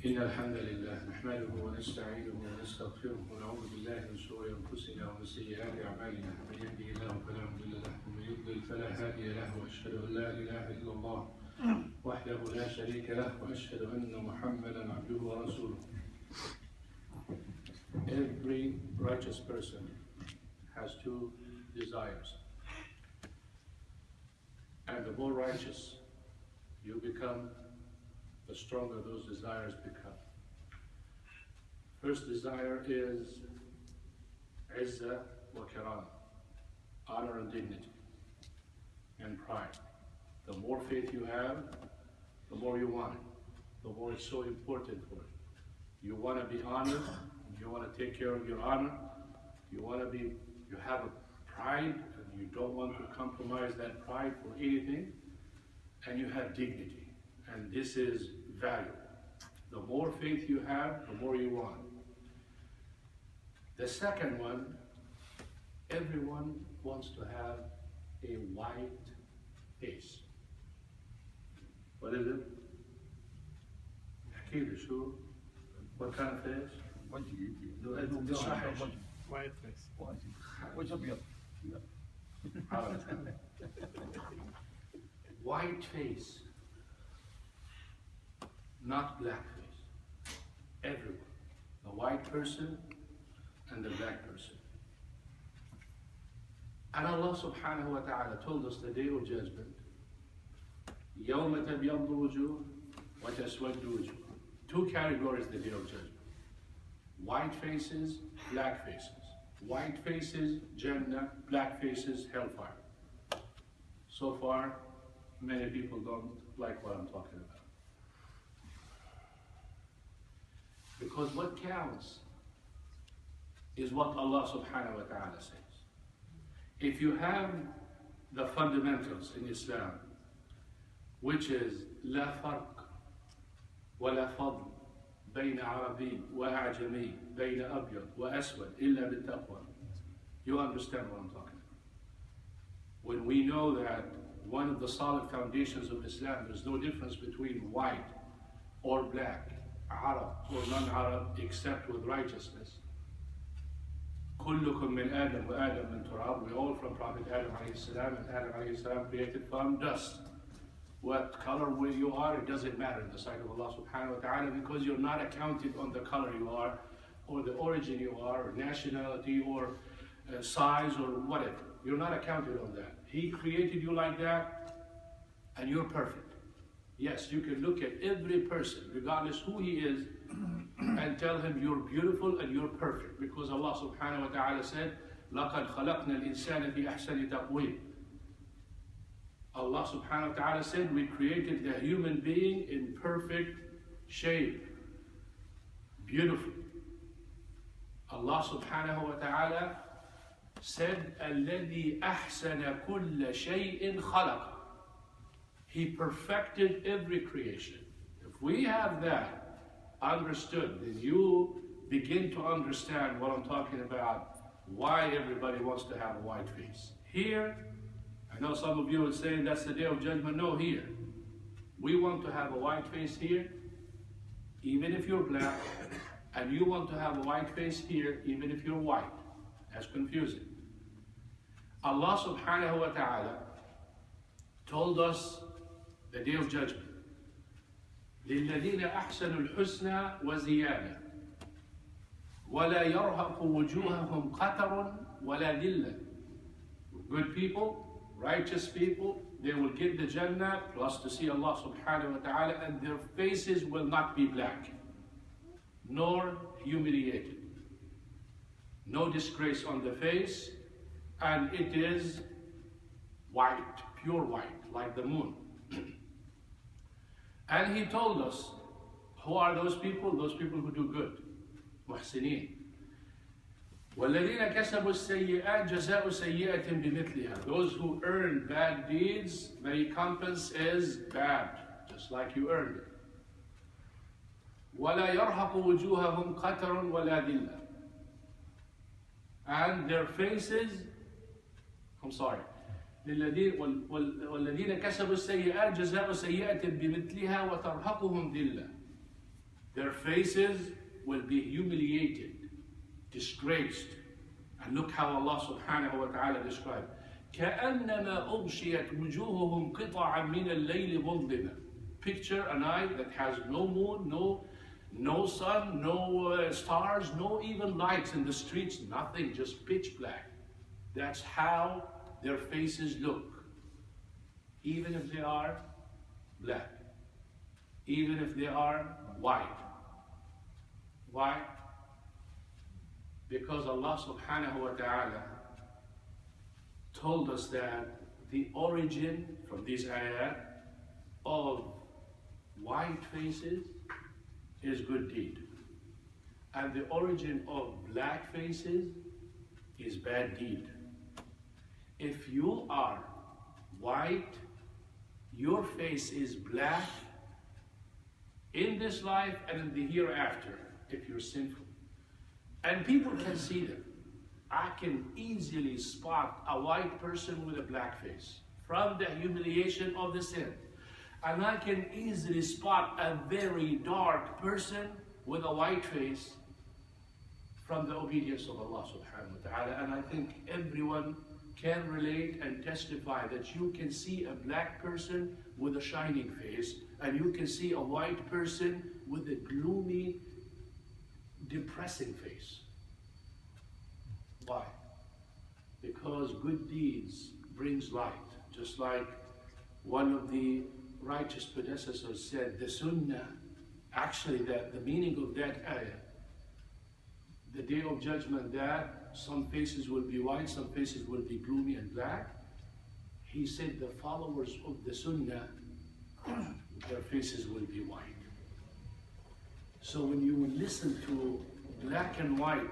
إن الحمد لله نحمده ونستعينه ونستغفره ونعوذ بالله من شرور أنفسنا ومن سيئات أعمالنا من يهده الله فلا مضل له ومن يضلل فلا هادي له وأشهد أن لا إله إلا الله وحده لا شريك له وأشهد أن محمدا عبده ورسوله. Every righteous person has two desires, and the more righteous you become, the stronger those desires become. First desire is izzah wa karam, honor and dignity, and pride. The more faith you have, the more you want it, the more it's so important for you. You want to be honored, you want to take care of your honor, you have a pride, and you don't want to compromise that pride for anything, and you have dignity. And this is valuable. The more faith you have, the more you want. The second one, everyone wants to have a white face. What is it? What kind of face? White face. White face. Not black face. Everyone. The white person and the black person. And Allah subhanahu wa ta'ala told us the day of judgment, يَوْمَ تَبْيَضُّ وُجُوهٌ وَتَسْوَدُّ وُجُوهٌ. Two categories the day of judgment. White faces, black faces. White faces, Jannah, black faces, hellfire. So far, many people don't like what I'm talking about. Because what counts is what Allah subhanahu wa ta'ala says. If you have the fundamentals in Islam, which is لا فرق ولا فضل بين عربي وأعجمي بين أبيض وأسود إلا بالتقوى, you understand what I'm talking about. When we know that one of the solid foundations of Islam, there's no difference between white or black, Arab or non-Arab, except with righteousness. كلكم من آدم وآدم من تراب. We're all from Prophet Adam alayhi salam, and Adam alayhi salam created from dust. What color you are, it doesn't matter in the sight of Allah subhanahu wa ta'ala, because you're not accounted on the color you are, or the origin you are, or nationality, or size, or whatever. You're not accounted on that. He created you like that, and you're perfect. Yes, you can look at every person, regardless who he is, and tell him you're beautiful and you're perfect, because Allah subhanahu wa ta'ala said, لَقَدْ خَلَقْنَا الْإِنسَانَ فِي أَحْسَنِ تَقْوِيمٍ. Allah subhanahu wa ta'ala said, we created the human being in perfect shape, beautiful. Allah subhanahu wa ta'ala said, الَّذِي أَحْسَنَ كُلَّ شَيْءٍ خَلَقَ. He perfected every creation. If we have that understood, then you begin to understand what I'm talking about, why everybody wants to have a white face. Here, I know some of you would say that's the day of judgment. No, here. We want to have a white face here, even if you're black, and you want to have a white face here, even if you're white. That's confusing. Allah subhanahu wa ta'ala told us the day of judgment, لِلَّذِينَ أَحْسَنُوا الْحُسْنَى وَزِيَادَةً وَلَا يَرْهَقُ وُجُوهَهُمْ قَتَرٌ وَلَا ذِلَّةٌ. Good people, righteous people, they will get the Jannah plus to see Allah subhanahu wa ta'ala, and their faces will not be black, nor humiliated. No disgrace on the face, and it is white, pure white, like the moon. And he told us, who are those people? Those people who do good. محسنين. وَالَّذِينَ كَسَبُوا السَّيِّئَاتِ جَزَاءُ سَيِّئَةٍ بِمِثْلِهَا. Those who earn bad deeds, the recompense is bad, just like you earned it. وَلَا يَرْهَقُ وُجُوهَهُمْ قَتَرٌ وَلَا ذِلَّةٌ. And their faces, والذين كسبوا السيئات جزاء سيئة بمثلها وترهقهم ذلة. Their faces will be humiliated, disgraced. And look how Allah subhanahu wa ta'ala described. كَأَنَّمَا أُغْشِيَتْ وُجُوهُهُمْ قِطَعًا مِنَ اللَّيْلِ مُظْلِمًا. Picture a night that has no moon, no sun, no stars, no even lights in the streets, nothing, just pitch black. That's how their faces look. Even if they are black. Even if they are white. Why? Because Allah subhanahu wa ta'ala told us that the origin from these ayat of white faces is good deed. And the origin of black faces is bad deed. If you are white, your face is black in this life and in the hereafter, if you're sinful. And people can see them. I can easily spot a white person with a black face from the humiliation of the sin. And I can easily spot a very dark person with a white face from the obedience of Allah subhanahu wa ta'ala. And I think everyone can relate and testify that you can see a black person with a shining face, and you can see a white person with a gloomy, depressing face. Why? Because good deeds brings light. Just like one of the righteous predecessors said, the sunnah, actually the meaning of that ayah, the day of judgment, that some faces will be white, some faces will be gloomy and black. He said the followers of the sunnah, their faces will be white. So when you listen to black and white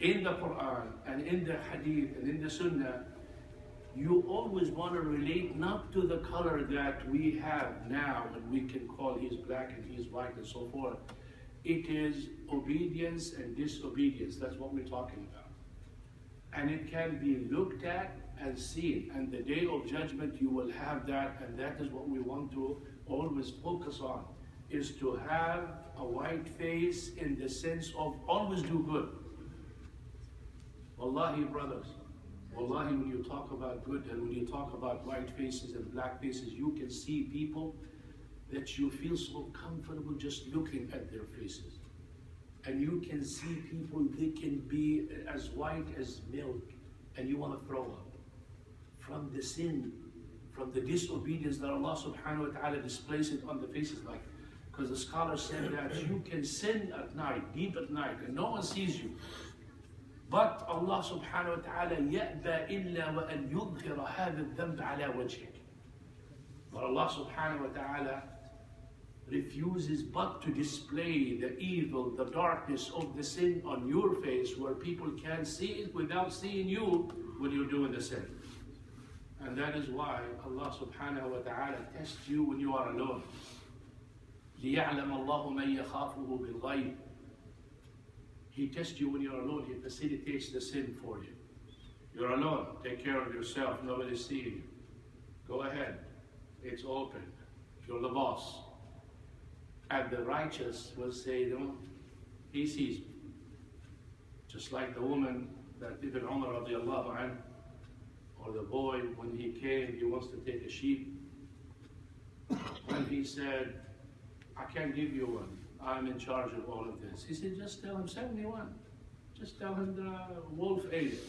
in the Quran and in the Hadith and in the Sunnah, you always want to relate not to the color that we have now and we can call he's black and he's white and so forth. It is obedience and disobedience. That's what we're talking about. And it can be looked at and seen. And the day of judgment you will have that, and that is what we want to always focus on, is to have a white face in the sense of always do good. Wallahi, brothers, wallahi, when you talk about good and when you talk about white faces and black faces, you can see people that you feel so comfortable just looking at their faces. And you can see people, they can be as white as milk, and you want to throw up. From the sin, from the disobedience that Allah subhanahu wa ta'ala displays it on the faces, like, because the scholar said that you can sin at night, deep at night, and no one sees you. But Allah subhanahu wa ta'ala يَأْبَى إِلَّا وَأَنْ يُظْهِرَ هَذَا الذَّنْبَ عَلَى وَجْهِكَ. But Allah subhanahu wa ta'ala refuses but to display the evil, the darkness of the sin on your face, where people can see it without seeing you when you're doing the sin. And that is why Allah subhanahu wa ta'ala tests you when you are alone. لِيَعْلَمَ اللَّهُ مَنْ يَخَافُهُ بِالْغَيْبِ. He tests you when you're alone. He facilitates the sin for you. You're alone. Take care of yourself. Nobody's seeing you. Go ahead. It's open. You're the boss. And the righteous will say, no, he sees me. Just like the woman that Ibn Umar radiallahu anhu, or the boy, when he came, he wants to take a sheep. And he said, I can't give you one. I'm in charge of all of this. He said, just tell him, send me one. Just tell him the wolf ate it.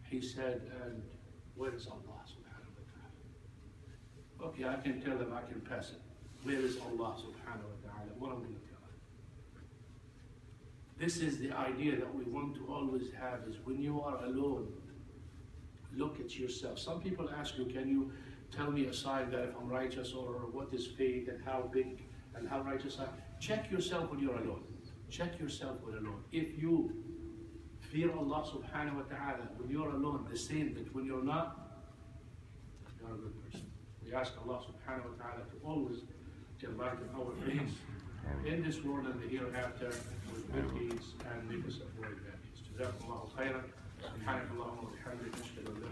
He said, and where is Allah subhanahu wa ta'ala? Okay, I can tell him, I can pass it. Where is Allah subhanahu wa ta'ala? What am I going to tell him? This is the idea that we want to always have, is when you are alone, look at yourself. Some people ask you, can you tell me a sign that if I'm righteous, or what is faith and how big and how righteous I am? Check yourself when you're alone. Check yourself when you're alone. If you fear Allah subhanahu wa ta'ala when you're alone, the same that when you're not, you're a good person. We ask Allah subhanahu wa ta'ala to always enlighten our face in this world and the hereafter with good deeds and make us avoid bad deeds. جزاكم الله خيرا. سبحانك اللهم وبحمدك نشهد ان لا